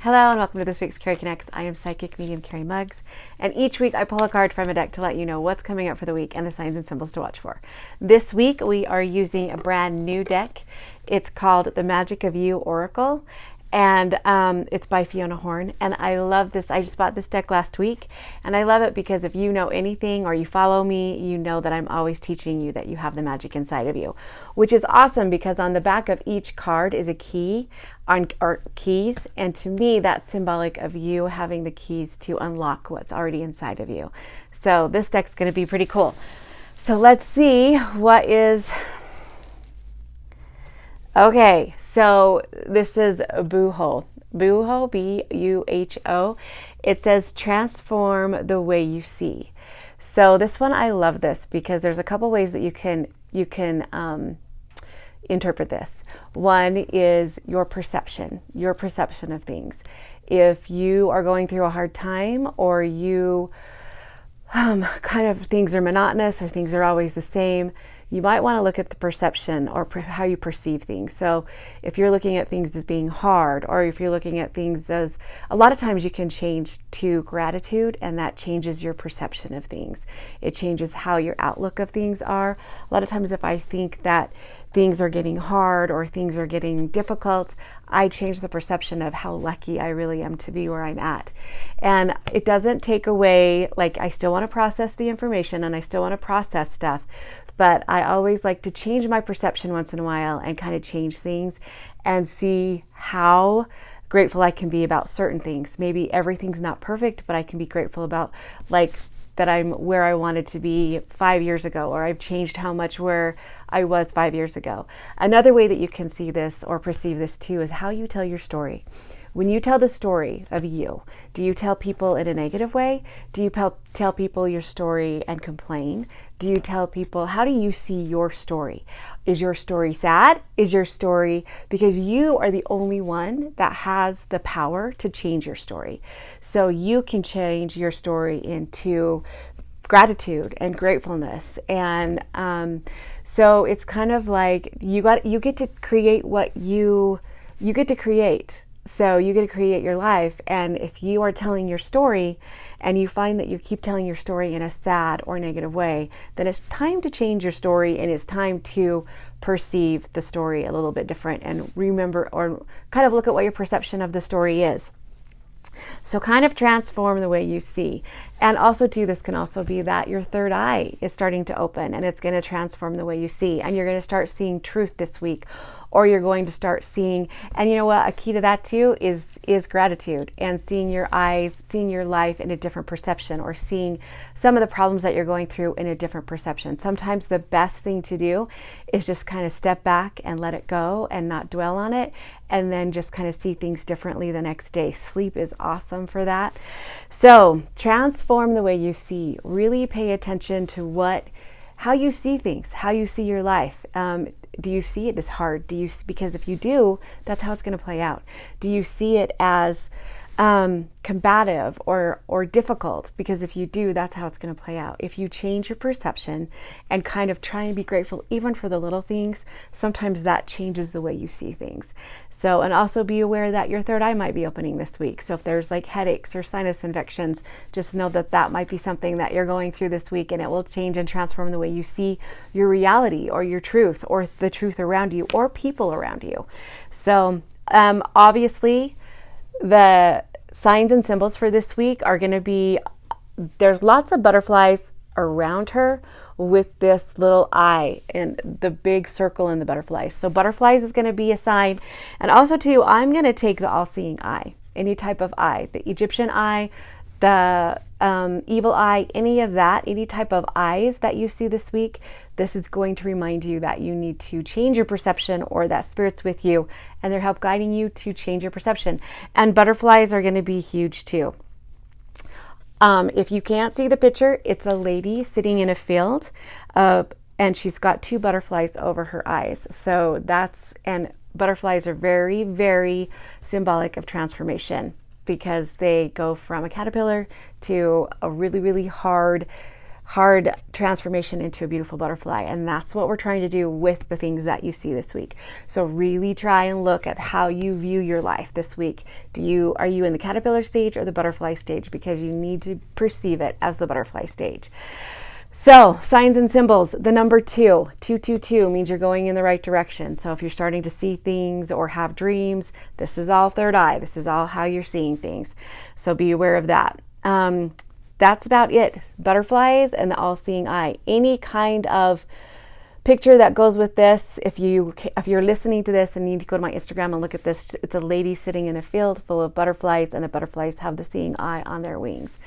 Hello and welcome to this week's Cari Connects. I am psychic medium Cari Muggs, and each week I pull a card from a deck to let you know what's coming up for the week and the signs and symbols to watch for. This week we are using a brand new deck. It's called The Magic of You Oracle, and it's by Fiona Horn, and I love this. I just bought this deck last week, and I love it because if you know anything or you follow me, you know that I'm always teaching you that you have the magic inside of you, which is awesome because on the back of each card is a key or keys, and to me that's symbolic of you having the keys to unlock what's already inside of you. So this deck's going to be pretty cool. So let's see what is. Okay, so this is Buho. Buho, B-U-H-O. It says transform the way you see. So this one, I love this because there's a couple ways that you can interpret this. One is your perception of things. If you are going through a hard time, or you kind of things are monotonous or things are always the same, you might want to look at the perception or how you perceive things. So if you're looking at things as being hard, or if you're looking at things as, a lot of times you can change to gratitude, and that changes your perception of things. It changes how your outlook of things are. A lot of times if I think that things are getting hard or things are getting difficult, I change the perception of how lucky I really am to be where I'm at. And it doesn't take away, like, I still want to process the information and I still want to process stuff, but I always like to change my perception once in a while and kind of change things and see how grateful I can be about certain things. Maybe everything's not perfect, but I can be grateful about, like, that I'm where I wanted to be 5 years ago, or I've changed how much where I was 5 years ago. Another way that you can see this or perceive this too is how you tell your story. When you tell the story of you, do you tell people in a negative way? Do you tell people your story and complain? Do you tell people, how do you see your story? Is your story sad? Is your story, because you are the only one that has the power to change your story. So you can change your story into gratitude and gratefulness. And so it's kind of like you get to create what you get to create. So you get to create your life, and if you are telling your story and you find that you keep telling your story in a sad or negative way, then it's time to change your story, and it's time to perceive the story a little bit different and remember, or kind of look at what your perception of the story is. So kind of transform the way you see. And also too, this can also be that your third eye is starting to open, and it's going to transform the way you see, and you're going to start seeing truth this week, or you're going to start seeing, and you know what, a key to that too is gratitude, and seeing your eyes, seeing your life in a different perception, or seeing some of the problems that you're going through in a different perception. Sometimes the best thing to do is just kind of step back and let it go and not dwell on it, and then just kind of see things differently the next day. Sleep is awesome for that. So transform the way you see. Really pay attention to how you see things, how you see your life. Do you see it as hard? Because if you do, that's how it's going to play out. Do you see it as combative or difficult? Because if you do, that's how it's going to play out. If you change your perception and kind of try and be grateful even for the little things, sometimes that changes the way you see things. So, and also be aware that your third eye might be opening this week. So if there's like headaches or sinus infections, just know that that might be something that you're going through this week, and it will change and transform the way you see your reality or your truth or the truth around you or people around you. So obviously, the signs and symbols for this week are going to be, there's lots of butterflies around her with this little eye and the big circle in the butterflies. So butterflies is going to be a sign. And also too, I'm going to take the all-seeing eye, any type of eye, the Egyptian eye, the evil eye, any of that, any type of eyes that you see this week. This is going to remind you that you need to change your perception, or that spirit's with you and they're help guiding you to change your perception. And butterflies are going to be huge too. If you can't see the picture, it's a lady sitting in a field and she's got two butterflies over her eyes. So and butterflies are very, very symbolic of transformation, because they go from a caterpillar to a really, really hard hard transformation into a beautiful butterfly. And that's what we're trying to do with the things that you see this week. So really try and look at how you view your life this week. Are you in the caterpillar stage or the butterfly stage? Because you need to perceive it as the butterfly stage. So signs and symbols, the number 222 means you're going in the right direction. So if you're starting to see things or have dreams, this is all third eye. This is all how you're seeing things. So be aware of that. That's about it. Butterflies and the all-seeing eye. Any kind of picture that goes with this, if you're listening to this and need to go to my Instagram and look at this, it's a lady sitting in a field full of butterflies, and the butterflies have the seeing eye on their wings.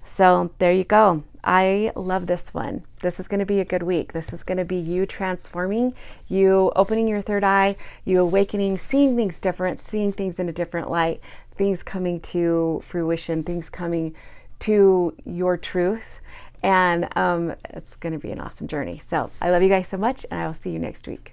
So there you go. I love this one. This is going to be a good week. This is going to be you transforming, you opening your third eye, you awakening, seeing things different, seeing things in a different light, things coming to fruition, things coming to your truth. And it's going to be an awesome journey. So I love you guys so much, and I will see you next week.